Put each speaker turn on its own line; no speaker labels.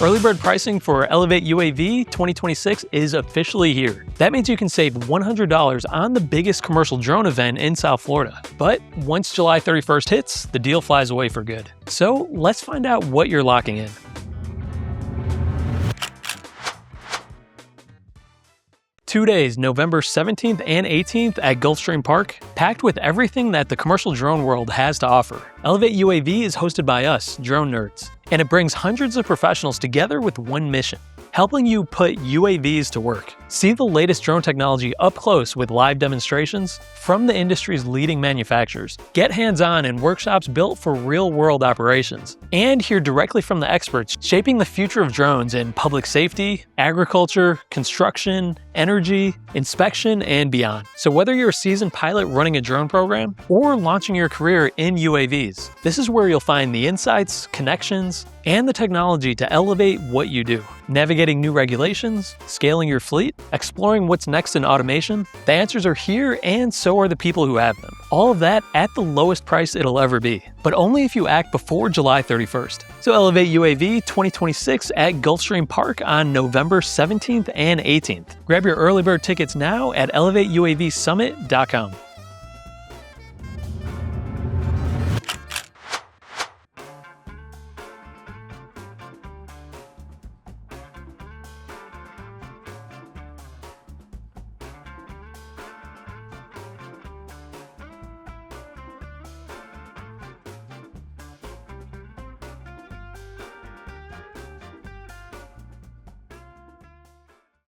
Early bird pricing for ElevateUAV 2026 is officially here. That means you can save $100 on the biggest commercial drone event in South Florida. But once July 31st hits, the deal flies away for good. So let's find out what you're locking in. Two days, November 17th and 18th at Gulfstream Park, packed with everything that the commercial drone world has to offer. ElevateUAV is hosted by us, drone nerds, and it brings hundreds of professionals together with one mission: helping you put UAVs to work. See the latest drone technology up close with live demonstrations from the industry's leading manufacturers. Get hands-on in workshops built for real-world operations. And hear directly from the experts shaping the future of drones in public safety, agriculture, construction, energy, inspection, and beyond. So whether you're a seasoned pilot running a drone program or launching your career in UAVs, this is where you'll find the insights, connections, and the technology to elevate what you do. Navigating new regulations, scaling your fleet, exploring what's next in automation, the answers are here, and so are the people who have them. All of that at the lowest price it'll ever be, but only if you act before July 31st. So ElevateUAV 2026 at Gulfstream Park on November 17th and 18th. Grab your early bird tickets now at ElevateUAVSummit.com.